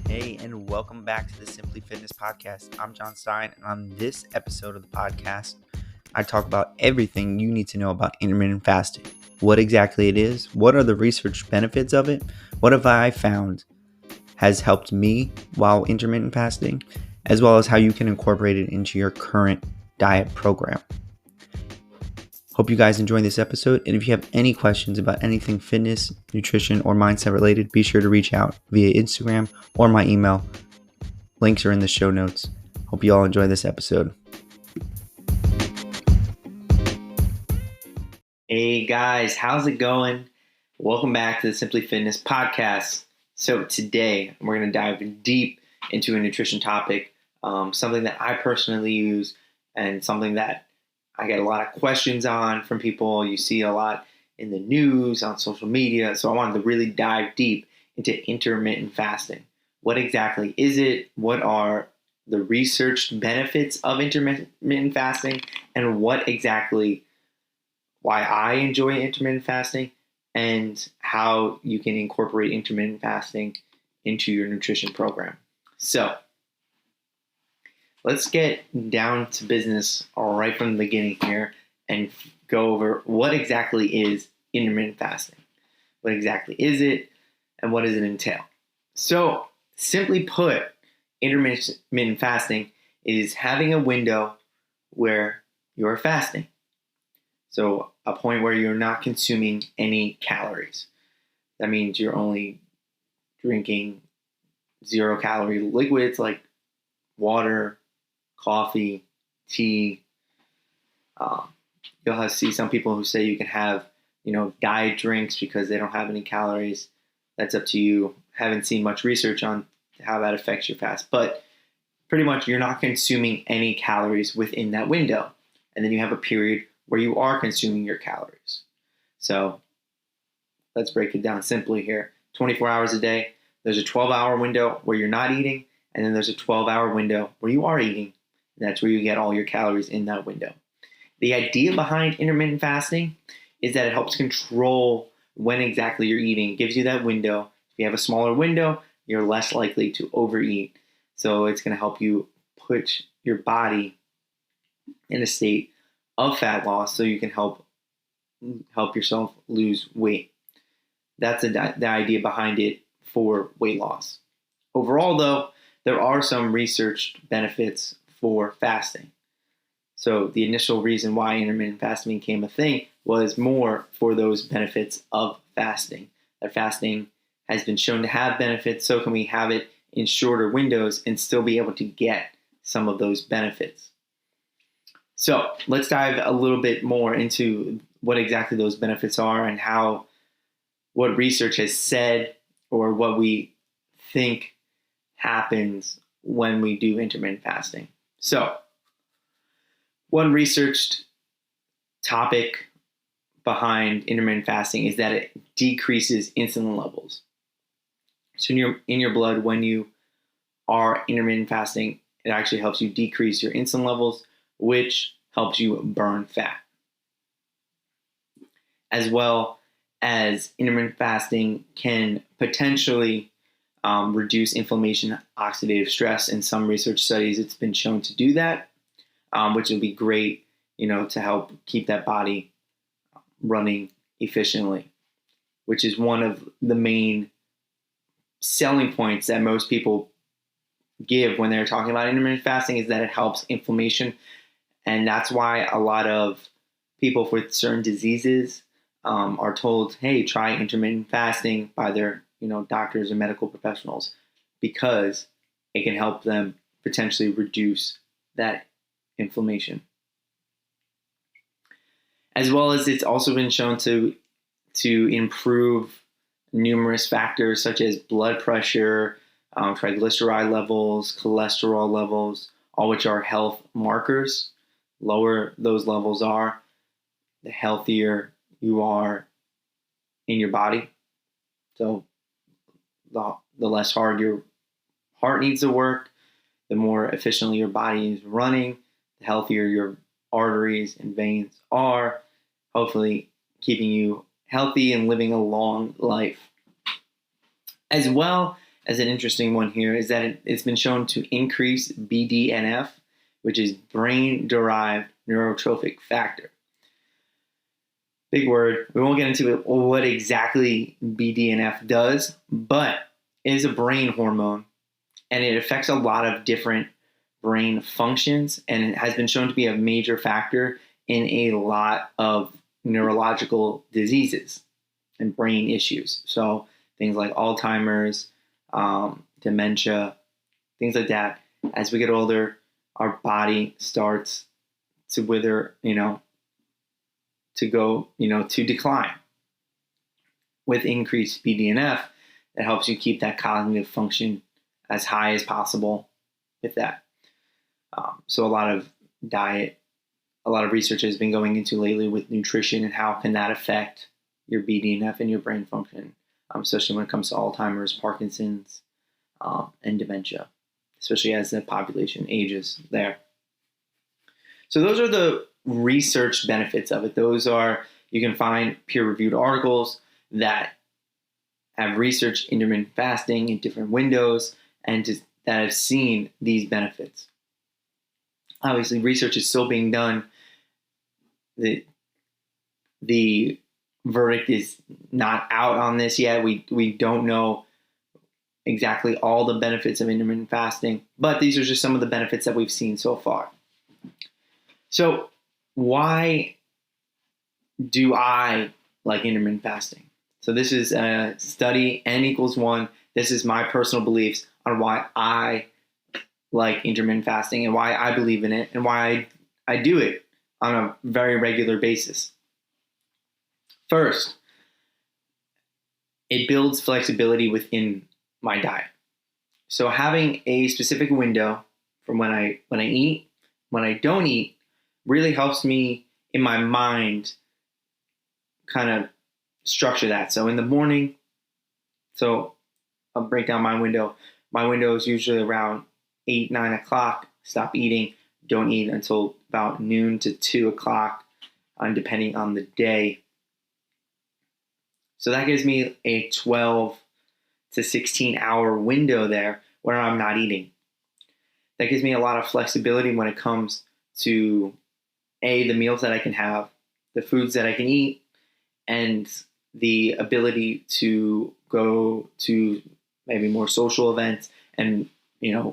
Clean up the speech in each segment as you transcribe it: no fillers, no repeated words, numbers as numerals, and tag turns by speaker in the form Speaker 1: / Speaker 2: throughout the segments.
Speaker 1: Hey, and welcome back to the Simply Fitness Podcast. I'm John Stein, and on this episode of the podcast, I talk about everything you need to know about intermittent fasting. What exactly it is, what are the research benefits of it, what have I found has helped me while intermittent fasting, as well as how you can incorporate it into your current diet program. Hope you guys enjoy this episode, and if you have any questions about anything fitness, nutrition, or mindset related, be sure to reach out via Instagram or my email. Links are in the show notes. Hope you all enjoy this episode. Hey guys, how's it going? Welcome back to the Simply Fitness Podcast. So today we're going to dive deep into a nutrition topic, something that I personally use and something that I get a lot of questions on from people. You see a lot in the news, on social media. So I wanted to really dive deep into intermittent fasting. What exactly is it? What are the researched benefits of intermittent fasting? And why I enjoy intermittent fasting and how you can incorporate intermittent fasting into your nutrition program. So let's get down to business right from the beginning here and go over what exactly is intermittent fasting. What exactly is it and what does it entail? So simply put, intermittent fasting is having a window where you're fasting. So a point where you're not consuming any calories. That means you're only drinking 0-calorie liquids like water, coffee, tea. You'll see some people who say you can have, diet drinks because they don't have any calories. That's up to you. Haven't seen much research on how that affects your fast, but pretty much you're not consuming any calories within that window. And then you have a period where you are consuming your calories. So let's break it down simply here. 24 hours a day, there's a 12-hour window where you're not eating, and then there's a 12-hour window where you are eating. That's where you get all your calories in that window. The idea behind intermittent fasting is that it helps control when exactly you're eating. It gives you that window. If you have a smaller window, you're less likely to overeat. So it's going to help you put your body in a state of fat loss so you can help yourself lose weight. That's the idea behind it for weight loss. Overall, though, there are some researched benefits for fasting. So the initial reason why intermittent fasting became a thing was more for those benefits of fasting. That fasting has been shown to have benefits, so can we have it in shorter windows and still be able to get some of those benefits. So let's dive a little bit more into what exactly those benefits are and what research has said or what we think happens when we do intermittent fasting. So, one researched topic behind intermittent fasting is that it decreases insulin levels. So in your blood, when you are intermittent fasting, it actually helps you decrease your insulin levels, which helps you burn fat. As well as intermittent fasting can potentially reduce inflammation, oxidative stress. In some research studies, it's been shown to do that, which will be great, to help keep that body running efficiently, which is one of the main selling points that most people give when they're talking about intermittent fasting is that it helps inflammation. And that's why a lot of people with certain diseases are told, hey, try intermittent fasting by their doctors and medical professionals, because it can help them potentially reduce that inflammation. As well as it's also been shown to improve numerous factors such as blood pressure, triglyceride levels, cholesterol levels, all which are health markers. Lower those levels are, the healthier you are in your body. So the less hard your heart needs to work, the more efficiently your body is running, the healthier your arteries and veins are, hopefully keeping you healthy and living a long life. As well as an interesting one here is that it's been shown to increase BDNF, which is brain-derived neurotrophic factor. Big word. We won't get into what exactly BDNF does, but it is a brain hormone, and it affects a lot of different brain functions, and it has been shown to be a major factor in a lot of neurological diseases and brain issues. So things like Alzheimer's, dementia, things like that. As we get older, our body starts to wither, to decline. With increased BDNF, it helps you keep that cognitive function as high as possible with that. So a lot of research has been going into lately with nutrition and how can that affect your BDNF and your brain function, especially when it comes to Alzheimer's, Parkinson's, and dementia, especially as the population ages there. So those are the research benefits of it. You can find peer-reviewed articles that have researched intermittent fasting in different windows and that have seen these benefits. Obviously, research is still being done. The verdict is not out on this yet. We don't know exactly all the benefits of intermittent fasting, but these are just some of the benefits that we've seen so far. So why do I like intermittent fasting? So this is a study, N=1. This is my personal beliefs on why I like intermittent fasting and why I believe in it and why I do it on a very regular basis. First, it builds flexibility within my diet. So having a specific window from when I eat, when I don't eat, really helps me in my mind kind of structure that. So in the morning, so I'll break down my window. My window is usually around 8, 9 o'clock. Stop eating. Don't eat until about noon to 2 o'clock, depending on the day. So that gives me a 12 to 16 hour window there where I'm not eating. That gives me a lot of flexibility when it comes to the meals that I can have, the foods that I can eat, and the ability to go to maybe more social events and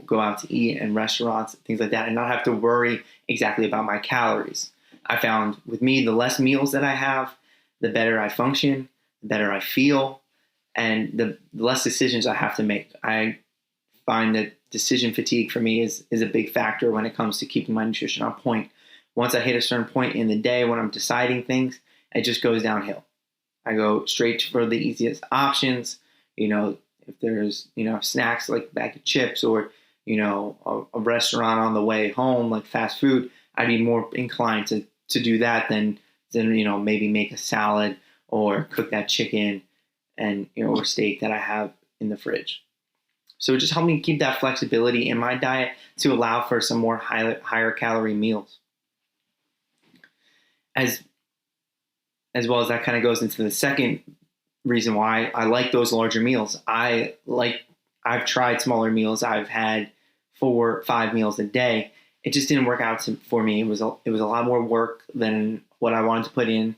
Speaker 1: go out to eat in restaurants, things like that, and not have to worry exactly about my calories. I found with me, the less meals that I have, the better I function, the better I feel, and the less decisions I have to make. I find that decision fatigue for me is a big factor when it comes to keeping my nutrition on point. Once I hit a certain point in the day when I'm deciding things, it just goes downhill. I go straight for the easiest options. If there's, snacks like a bag of chips or, a restaurant on the way home, like fast food, I'd be more inclined to do that than maybe make a salad or cook that chicken and, or steak that I have in the fridge. So it just helped me keep that flexibility in my diet to allow for some more higher calorie meals. As well as that kind of goes into the second reason why I like those larger meals. I've tried smaller meals. I've had 4 or 5 meals a day. It just didn't work out for me. It was a lot more work than what I wanted to put in.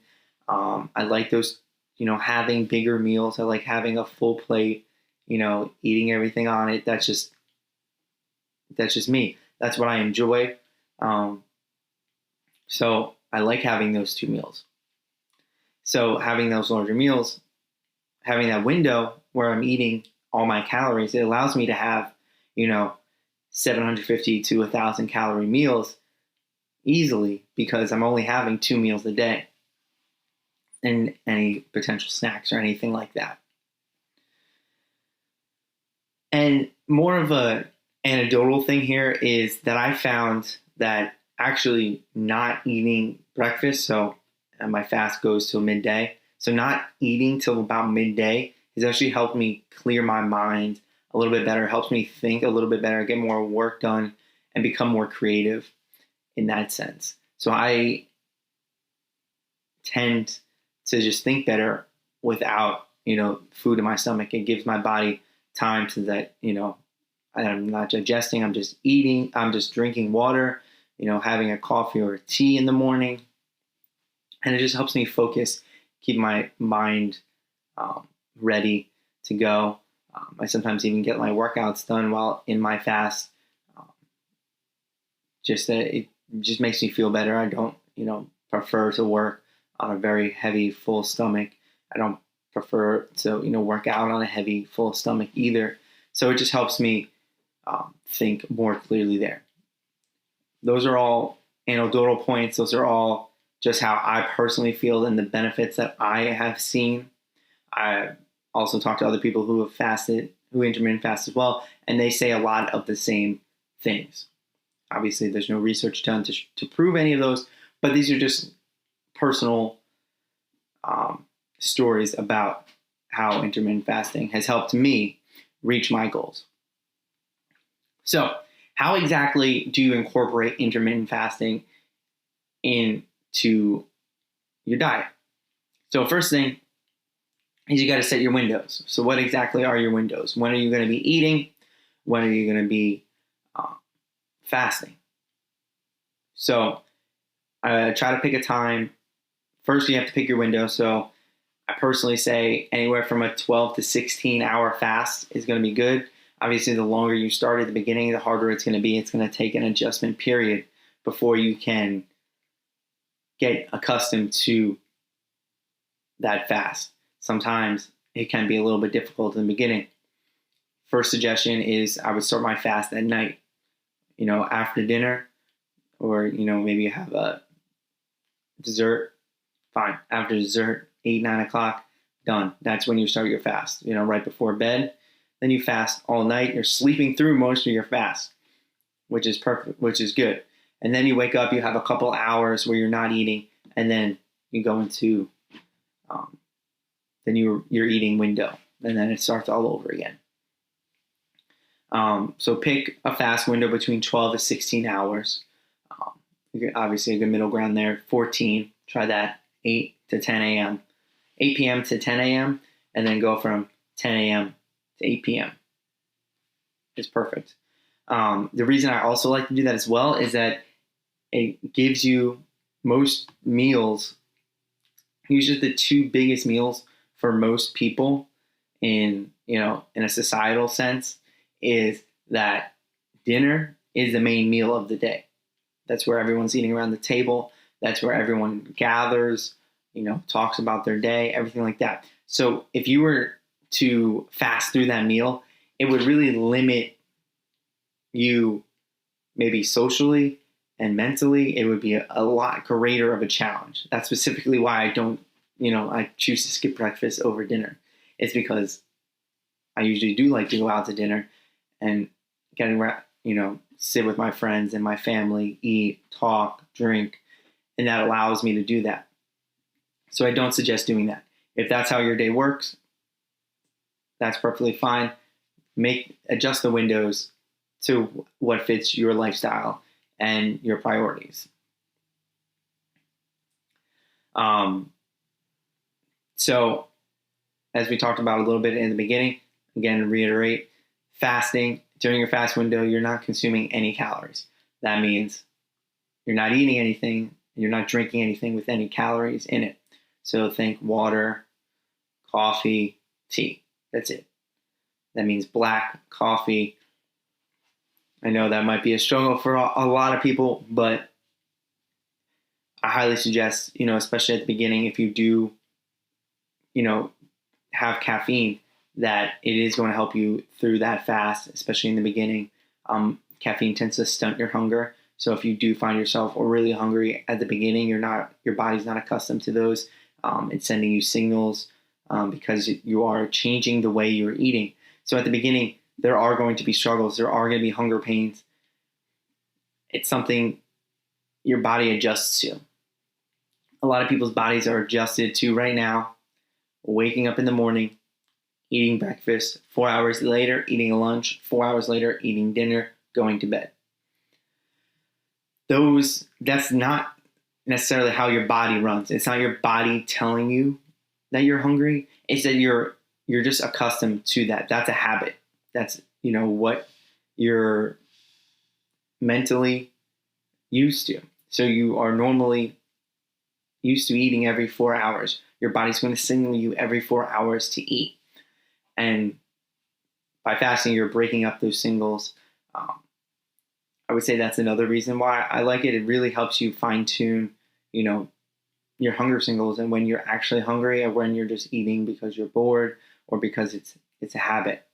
Speaker 1: I like those, having bigger meals. I like having a full plate, eating everything on it. That's just me. That's what I enjoy. So I like having those 2 meals. So having those larger meals, having that window where I'm eating all my calories, it allows me to have, 750 to 1,000 calorie meals easily because I'm only having 2 meals a day and any potential snacks or anything like that. And more of a anecdotal thing here is that I found that actually not eating breakfast, so my fast goes till midday, so not eating till about midday has actually helped me clear my mind a little bit better, helps me think a little bit better, get more work done, and become more creative in that sense. So I tend to just think better without, food in my stomach. It gives my body time so that, I'm not digesting, I'm just eating, I'm just drinking water, having a coffee or a tea in the morning. And it just helps me focus, keep my mind ready to go. I sometimes even get my workouts done while in my fast. It just makes me feel better. I don't, prefer to work on a very heavy, full stomach. I don't prefer to, work out on a heavy, full stomach either. So it just helps me think more clearly there. Those are all anecdotal points. Those are all just how I personally feel and the benefits that I have seen. I also talked to other people who have fasted, who intermittent fast as well, and they say a lot of the same things. Obviously, there's no research done to prove any of those, but these are just personal stories about how intermittent fasting has helped me reach my goals. So, how exactly do you incorporate intermittent fasting into your diet? So, first thing is you got to set your windows. So, what exactly are your windows? When are you going to be eating? When are you going to be fasting? So, try to pick a time. First, you have to pick your window. So, I personally say anywhere from a 12 to 16 hour fast is going to be good. Obviously, the longer you start at the beginning, the harder it's going to be. It's going to take an adjustment period before you can get accustomed to that fast. Sometimes it can be a little bit difficult in the beginning. First suggestion is I would start my fast at night, after dinner, or, maybe you have a dessert. Fine. After dessert, 8, 9 o'clock, done. That's when you start your fast, right before bed. Then you fast all night. You're sleeping through most of your fast, which is perfect, which is good. And then you wake up, you have a couple hours where you're not eating, and then you go into, then you're eating window, and then it starts all over again. So pick a fast window between 12 to 16 hours. Obviously a good middle ground there. 14, try that. 8 to 10 a.m. 8 p.m. to 10 a.m. and then go from 10 a.m. to 8 p.m. It's perfect. The reason I also like to do that as well is that it gives you most meals, usually the two biggest meals for most people in a societal sense is that dinner is the main meal of the day. That's where everyone's eating around the table. That's where everyone gathers, talks about their day, everything like that. So if you were to fast through that meal, it would really limit you maybe socially and mentally. It would be a lot greater of a challenge. That's specifically why I don't, I choose to skip breakfast over dinner. It's because I usually do like to go out to dinner and sit with my friends and my family, eat, talk, drink, and that allows me to do that. So I don't suggest doing that. If that's how your day works, that's perfectly fine. Adjust the windows to what fits your lifestyle and your priorities. So as we talked about a little bit in the beginning, again, reiterate, fasting, during your fast window, you're not consuming any calories. That means you're not eating anything, you're not drinking anything with any calories in it. So think water, coffee, tea. That's it. That means black coffee. I know that might be a struggle for a lot of people, but I highly suggest, especially at the beginning, if you do, have caffeine, that it is going to help you through that fast, especially in the beginning. Caffeine tends to stunt your hunger. So if you do find yourself really hungry at the beginning, your body's not accustomed to those. It's sending you signals because you are changing the way you're eating. So at the beginning, there are going to be struggles. There are going to be hunger pains. It's something your body adjusts to. A lot of people's bodies are adjusted to right now, waking up in the morning, eating breakfast, 4 hours later, eating a lunch, 4 hours later, eating dinner, going to bed. That's not necessarily how your body runs. It's not your body telling you that you're hungry. It's that you're just accustomed to that. That's a habit. That's, what you're mentally used to. So you are normally used to eating every 4 hours. Your body's going to signal you every 4 hours to eat. And by fasting, you're breaking up those signals. I would say that's another reason why I like it. It really helps you fine tune, your hunger signals, and when you're actually hungry, and when you're just eating because you're bored or because it's a habit.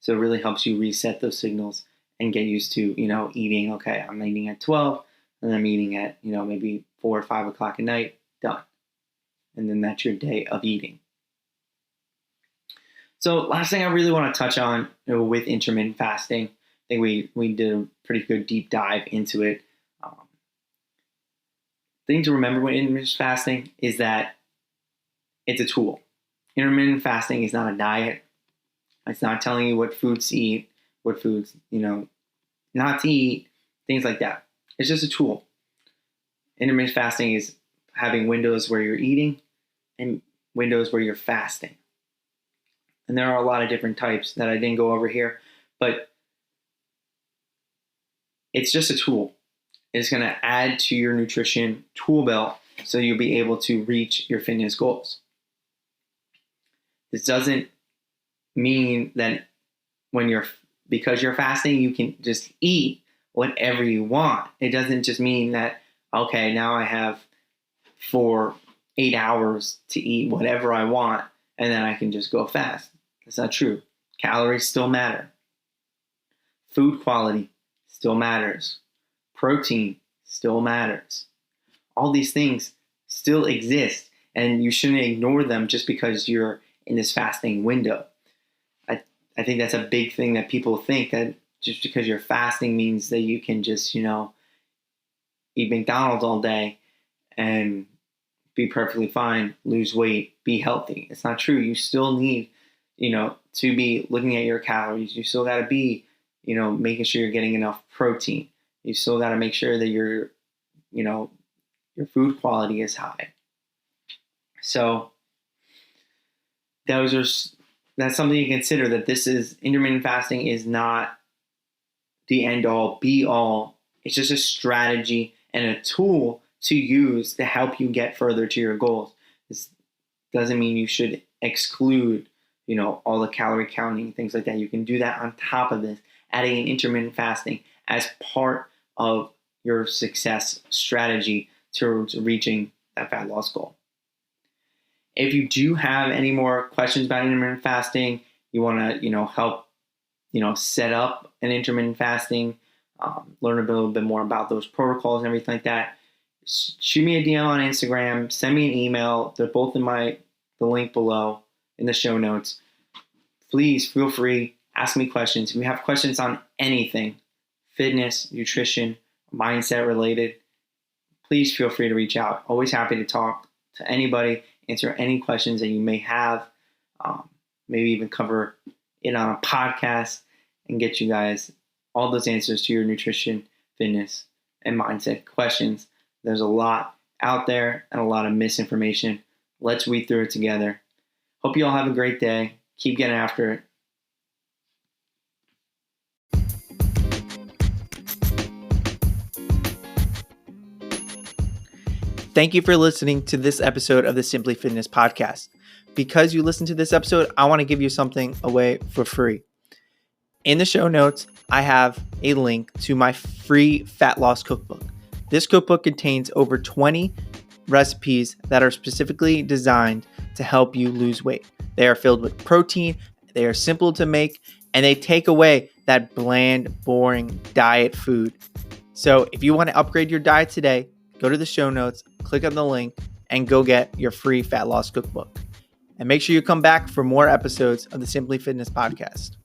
Speaker 1: So it really helps you reset those signals and get used to, eating. Okay, I'm eating at 12, and I'm eating at, maybe 4 or 5 o'clock at night. Done. And then that's your day of eating. So last thing I really want to touch on, with intermittent fasting, I think we did a pretty good deep dive into it. The thing to remember with intermittent fasting is that it's a tool. Intermittent fasting is not a diet. It's not telling you what foods to eat, what foods, not to eat, things like that. It's just a tool. Intermittent fasting is having windows where you're eating and windows where you're fasting. And there are a lot of different types that I didn't go over here, but it's just a tool. It's going to add to your nutrition tool belt so you'll be able to reach your fitness goals. This doesn't mean that because you're fasting, you can just eat whatever you want. It doesn't just mean that, okay, now I have 8 hours to eat whatever I want, and then I can just go fast. That's not true. Calories still matter. Food quality still matters. Protein still matters. All these things still exist, and you shouldn't ignore them just because you're in this fasting window. I think that's a big thing that people think, that just because you're fasting means that you can just, eat McDonald's all day and be perfectly fine, lose weight, be healthy. It's not true. You still need, to be looking at your calories. You still got to be, making sure you're getting enough protein. You still got to make sure that your food quality is high. So that's something you consider, that intermittent fasting is not the end all be all. It's just a strategy and a tool to use to help you get further to your goals. This doesn't mean you should exclude, all the calorie counting, things like that. You can do that on top of this, adding in intermittent fasting as part of your success strategy towards reaching that fat loss goal. If you do have any more questions about intermittent fasting, you want to, help, set up an intermittent fasting, learn a little bit more about those protocols and everything like that, shoot me a DM on Instagram, send me an email. They're both in the link below in the show notes. Please feel free, ask me questions. If you have questions on anything, fitness, nutrition, mindset related, please feel free to reach out. Always happy to talk to anybody, answer any questions that you may have, maybe even cover it on a podcast and get you guys all those answers to your nutrition, fitness, and mindset questions. There's a lot out there and a lot of misinformation. Let's weed through it together. Hope you all have a great day. Keep getting after it. Thank you for listening to this episode of the Simply Fitness podcast. Because you listened to this episode, I want to give you something away for free. In the show notes, I have a link to my free fat loss cookbook. This cookbook contains over 20 recipes that are specifically designed to help you lose weight. They are filled with protein, they are simple to make, and they take away that bland, boring diet food. So if you want to upgrade your diet today, go to the show notes, click on the link, and go get your free fat loss cookbook. And make sure you come back for more episodes of the Simply Fitness podcast.